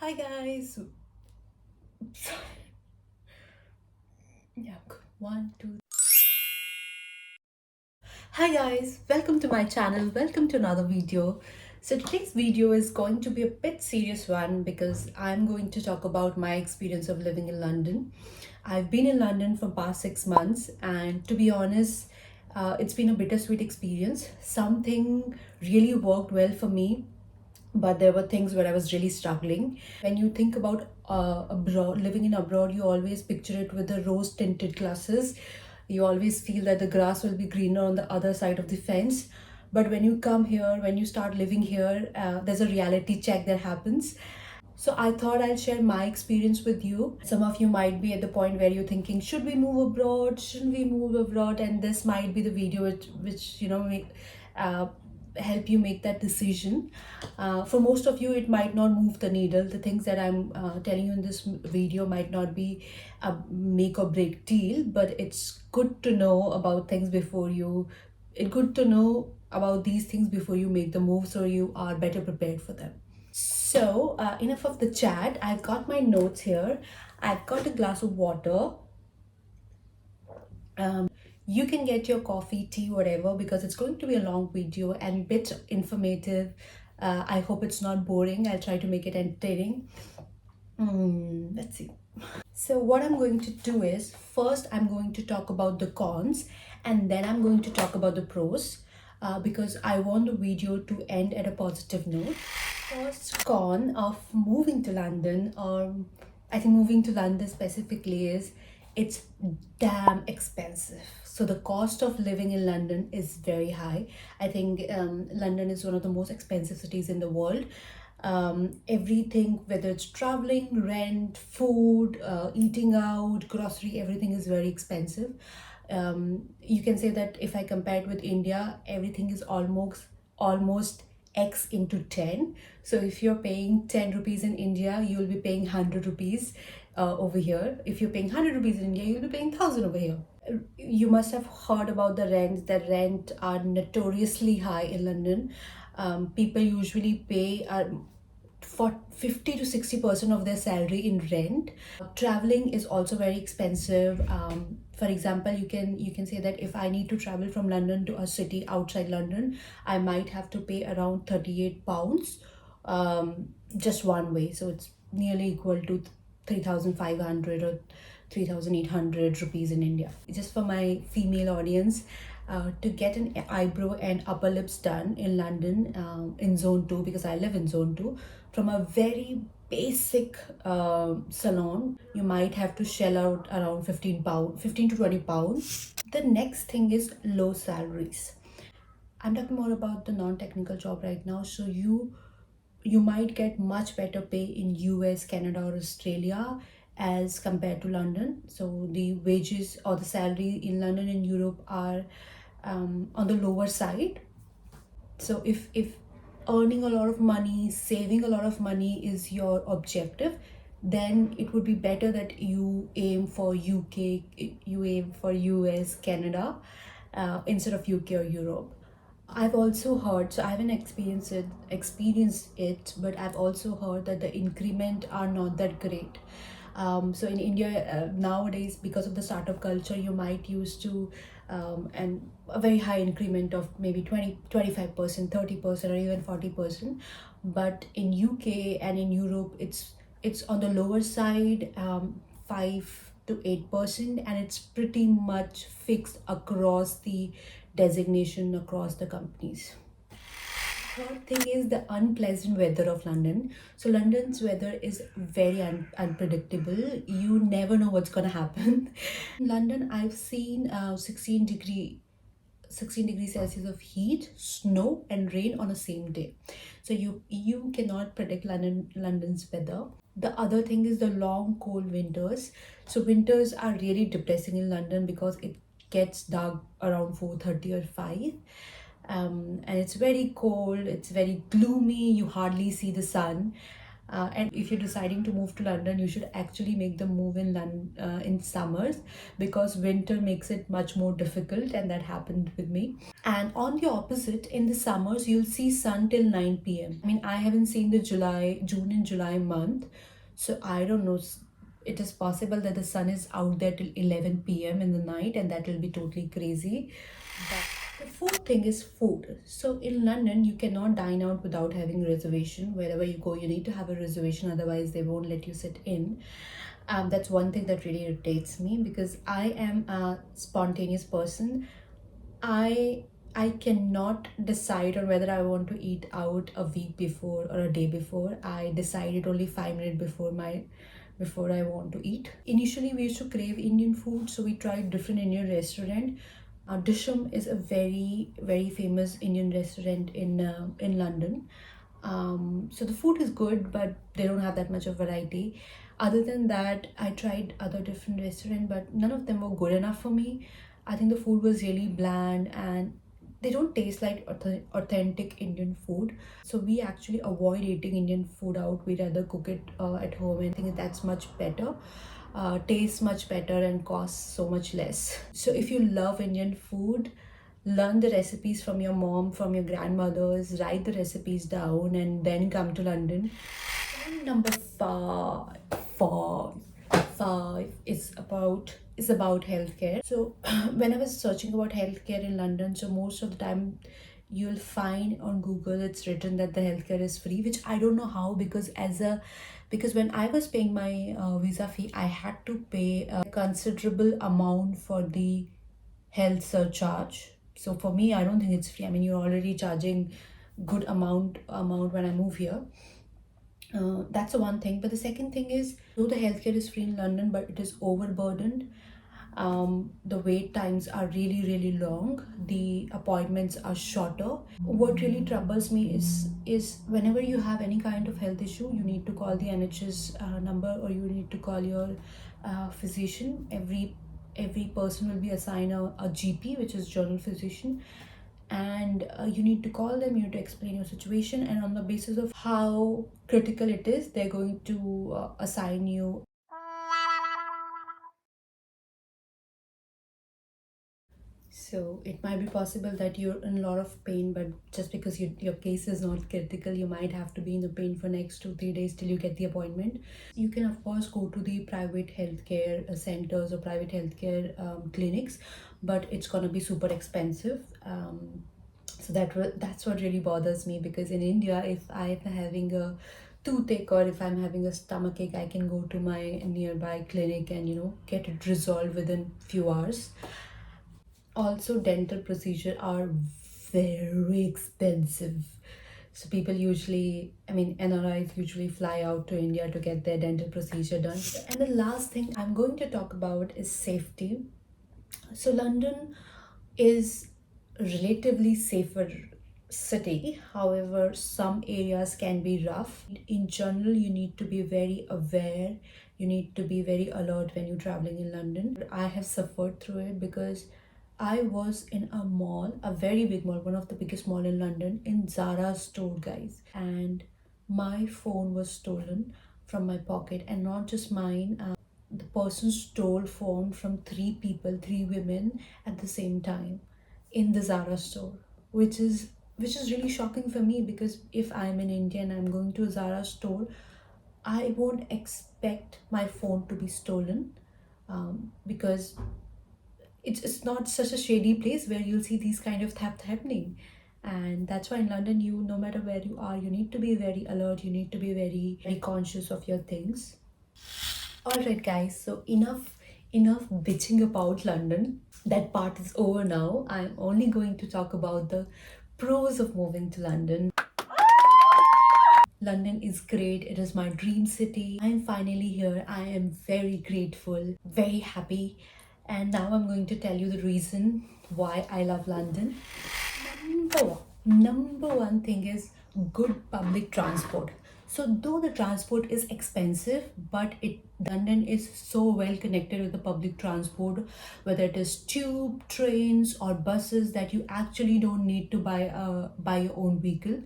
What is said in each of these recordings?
Hi guys. Yeah, good. One, two. Hi guys, welcome to my channel. Welcome to another video. So today's video is going to be a bit serious one because I'm going to talk about my experience of living in London. I've been in London for past 6 months, and to be honest, it's been a bittersweet experience. Something really worked well for me, but there were things where I was really struggling. When you think about abroad, living in abroad, you always picture it with the rose tinted glasses. You always feel that the grass will be greener on the other side of the fence. But when you come here, when you start living here, there's a reality check that happens. So I thought I'll share my experience with you. Some of you might be at the point where you're thinking, should we move abroad? Shouldn't we move abroad? And this might be the video which uh, help you make that decision. For most of you, it might not move the needle. The things that I'm telling you in this video might not be a make or break deal, but it's good to know about things before you. It's good to know about these things before you make the move, so you are better prepared for them. So, enough of the chat. I've got my notes here. I've got a glass of water. You can get your coffee, tea, whatever, because it's going to be a long video and bit informative. I hope it's not boring. I'll try to make it entertaining. Let's see. So, what I'm going to do is first, I'm going to talk about the cons, and then I'm going to talk about the pros, because I want the video to end at a positive note. First con of moving to London, or I think moving to London specifically, is it's damn expensive. So the cost of living in London is very high. I think London is one of the most expensive cities in the world. Everything, whether it's traveling, rent, food, eating out, grocery, everything is very expensive. You can say that if I compare it with India, everything is almost x into 10. So if you're paying 10 rupees in India, you'll be paying 100 rupees over here. If you're paying 100 rupees in India, you'll be paying 1,000 over here. You must have heard about the rent. The rent are notoriously high in London. People usually pay for 50 to 60% of their salary in rent. Traveling is also very expensive. For example, you can say that if I need to travel from London to a city outside London, I might have to pay around 38 pounds, just one way. So it's nearly equal to 3,500 or 3,800 rupees in India. Just for my female audience, to get an eyebrow and upper lips done in London, in zone 2, because I live in zone 2, from a very basic salon, you might have to shell out around 15 to 20 pounds. The next thing is low salaries. I'm talking more about the non-technical job right now. So you might get much better pay in US, Canada, or Australia as compared to London. So the wages or the salary in London and Europe are on the lower side. So if earning a lot of money, saving a lot of money is your objective, then it would be better that you aim for UK, you aim for US, Canada, instead of UK or Europe. I've also heard, so I haven't experienced it, but I've also heard that the increment are not that great. So in India, nowadays, because of the startup culture, you might used to and a very high increment of maybe 25%, 30%, or even 40%. But in UK and in Europe, it's on the lower side, 5 to 8%, and it's pretty much fixed across the designation across the companies. Third thing is the unpleasant weather of London. So London's weather is very unpredictable. You never know what's gonna happen. In London, I've seen 16 degrees Celsius of heat, snow, and rain on the same day. So you cannot predict London's weather. The other thing is the long cold winters. So winters are really depressing in London because it gets dark around 4:30 or 5. And it's very cold, it's very gloomy, you hardly see the sun. And if you're deciding to move to London, you should actually make the move in in summers, because winter makes it much more difficult, and that happened with me. And on the opposite, in the summers, you'll see sun till 9 p.m. I mean, I haven't seen the June and July month, so I don't know. It is possible that the sun is out there till 11 p.m. in the night, and that will be totally crazy. But the fourth thing is food. So in London, you cannot dine out without having a reservation. Wherever you go, you need to have a reservation, otherwise they won't let you sit in. That's one thing that really irritates me, because I am a spontaneous person. I I cannot decide on whether I want to eat out a week before or a day before. I decided only 5 minutes before I want to eat. Initially, we used to crave Indian food, so we tried different Indian restaurant. Disham is a very famous Indian restaurant in London. So the food is good, but they don't have that much of variety. Other than that, I tried other different restaurants, but none of them were good enough for me. I think the food was really bland, and they don't taste like authentic Indian food. So we actually avoid eating Indian food out. We rather cook it at home, and I think that's much better, tastes much better, and costs so much less. So if you love Indian food, learn the recipes from your mom, from your grandmothers, write the recipes down, and then come to London. And number five is about healthcare. So when I was searching about healthcare in London, so most of the time you'll find on Google it's written that the healthcare is free, which I don't know how, because when I was paying my visa fee, I had to pay a considerable amount for the health surcharge. So for me, I don't think it's free. I mean, you're already charging good amount when I move here. That's the one thing. But the second thing is, though the healthcare is free in London, but it is overburdened. The wait times are really long. The appointments are shorter. What really troubles me is whenever you have any kind of health issue, you need to call the NHS number, or you need to call your physician. Every person will be assigned a GP, which is general physician, and you need to call them, you need to explain your situation, and on the basis of how critical it is, they're going to assign you. So it might be possible that you're in a lot of pain, but just because your case is not critical, you might have to be in the pain for next 2-3 days till you get the appointment. You can of course go to the private healthcare centers or private healthcare clinics, but it's gonna be super expensive. So that's what really bothers me, because in India, if I'm having a toothache or if I'm having a stomach ache, I can go to my nearby clinic and get it resolved within few hours. Also, dental procedure are very expensive. So people usually, I mean, NRIs usually fly out to India to get their dental procedure done. And the last thing I'm going to talk about is safety. So London is relatively safer city. However, some areas can be rough. In general, you need to be very aware. You need to be very alert when you're traveling in London. I have suffered through it because I was in a mall, a very big mall, one of the biggest mall in London, in Zara store, guys, and my phone was stolen from my pocket, and not just mine. The person stole phone from three people, three women at the same time in the Zara store, which is really shocking for me, because if I'm in India and I'm going to a Zara store, I won't expect my phone to be stolen, because it's not such a shady place where you'll see these kind of theft happening. And that's why in London, you no matter where you are, you need to be very alert, you need to be very conscious of your things. All right, guys, so enough bitching about London. That part is over now. I'm only going to talk about the pros of moving to London. London is great. It is my dream city. I am finally here. I am very grateful, very happy. And now I'm going to tell you the reason why I love London. Number one thing is good public transport. So though the transport is expensive, but London is so well connected with the public transport, whether it is tube, trains, or buses, that you actually don't need to buy your own vehicle.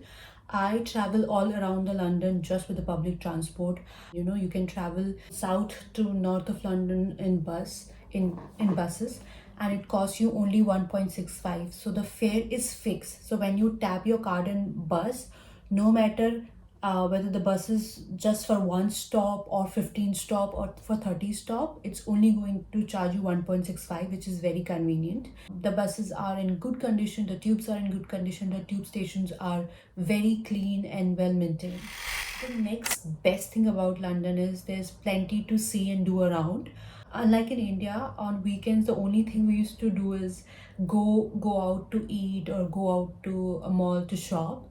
I travel all around the London just with the public transport. You know, you can travel south to north of London in buses, and it costs you only 1.65. So the fare is fixed. So when you tap your card in bus, no matter whether the bus is just for one stop or 15 stop or for 30 stop, it's only going to charge you 1.65, which is very convenient. The buses are in good condition, the tubes are in good condition, the tube stations are very clean and well maintained. The next best thing about London is there's plenty to see and do around. Unlike in India, on weekends the only thing we used to do is go out to eat or go out to a mall to shop.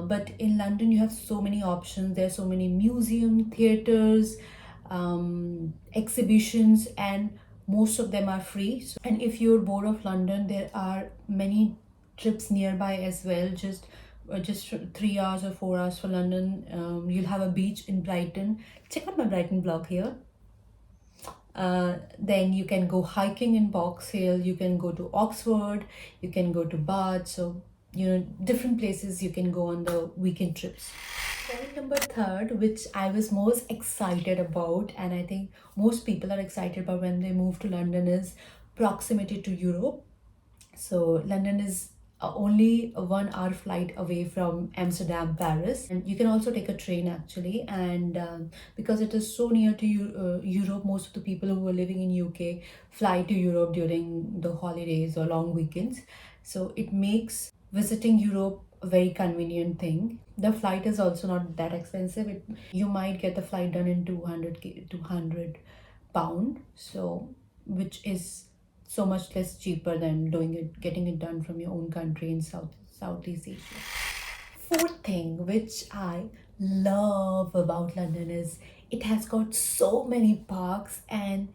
But in London, you have so many options. There are so many museum, theaters, exhibitions, and most of them are free. And if you're bored of London, there are many trips nearby as well. Just 3 hours or 4 hours for London. You'll have a beach in Brighton. Check out my Brighton blog here. Then you can go hiking in Box Hill, you can go to Oxford, you can go to Bath. So, you know, different places you can go on the weekend trips. Point number third, which I was most excited about, and I think most people are excited about when they move to London, is proximity to Europe. So London is only a 1 hour flight away from Amsterdam, Paris, and you can also take a train actually. And because it is so near to Europe, most of the people who are living in UK fly to Europe during the holidays or long weekends. So it makes visiting Europe a very convenient thing. The flight is also not that expensive. You might get the flight done in 200 pound, so which is so much less cheaper than getting it done from your own country in Southeast Asia. Fourth thing which I love about London is it has got so many parks, and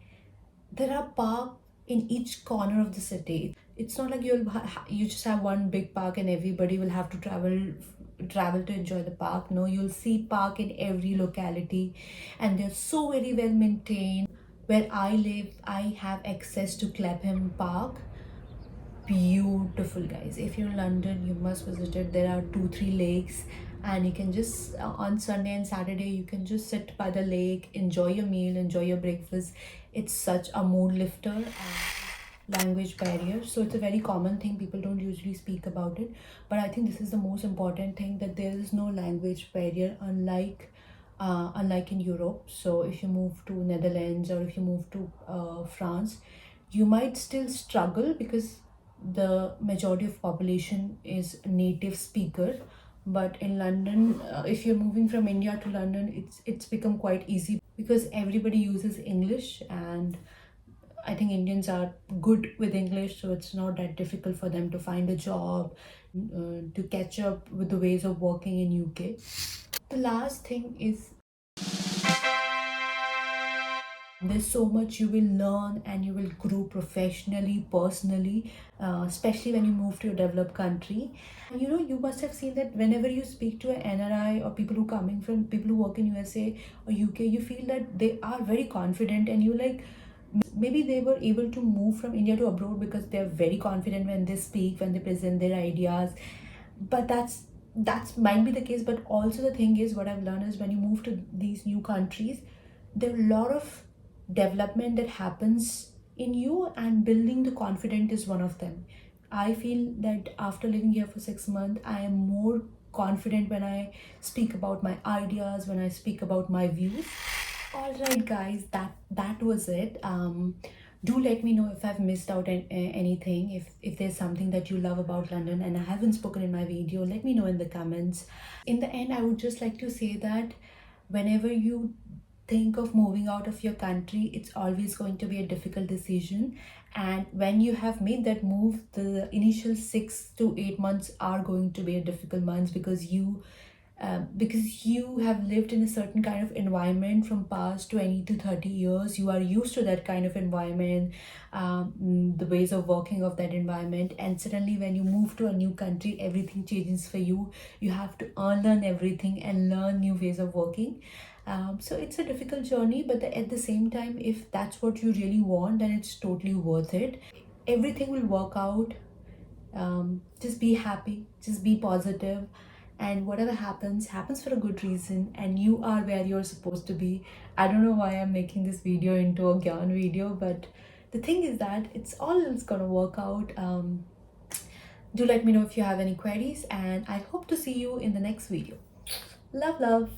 there are parks in each corner of the city. It's not like you just have one big park and everybody will have to travel to enjoy the park. No, you'll see park in every locality, and they're so very well maintained. Where I live, I have access to Clapham Park. Beautiful, guys. If you're in London, you must visit it. There are 2 3 lakes, and you can just on Sunday and Saturday you can just sit by the lake, enjoy your meal, enjoy your breakfast. It's such a mood lifter. Language barrier, so it's a very common thing, people don't usually speak about it, but I think this is the most important thing, that there is no language barrier, unlike in Europe. So if you move to Netherlands or if you move to France, you might still struggle because the majority of population is native speaker. But in London, if you're moving from India to London, it's become quite easy because everybody uses English, and I think Indians are good with English, so it's not that difficult for them to find a job, to catch up with the ways of working in UK. The last thing is there's so much you will learn and you will grow professionally, personally, especially when you move to a developed country. And you know, you must have seen that whenever you speak to an NRI or people who work in USA or UK, you feel that they are very confident, and you like maybe they were able to move from India to abroad because they're very confident when they speak, when they present their ideas. But that's might be the case, but also the thing is, what I've learned is when you move to these new countries, there are a lot of development that happens in you, and building the confidence is one of them. I feel that after living here for 6 months, I am more confident when I speak about my ideas, when I speak about my views. All right, guys, that was it. Do let me know if I've missed out anything. If there's something that you love about London and I haven't spoken in my video, let me know in the comments. In the end, I would just like to say that whenever you think of moving out of your country, it's always going to be a difficult decision. And when you have made that move, the initial 6 to 8 months are going to be a difficult months, because you have lived in a certain kind of environment from past 20 to 30 years. You are used to that kind of environment, the ways of working of that environment, and suddenly when you move to a new country, everything changes for you. You have to unlearn everything and learn new ways of working. So it's a difficult journey, but at the same time, if that's what you really want, then it's totally worth it. Everything will work out. Just be happy, just be positive, and whatever happens happens for a good reason, and you are where you're supposed to be. I don't know why I'm making this video into a gyan video, but the thing is that it's all gonna work out. Do let me know if you have any queries, and I hope to see you in the next video. Love, love.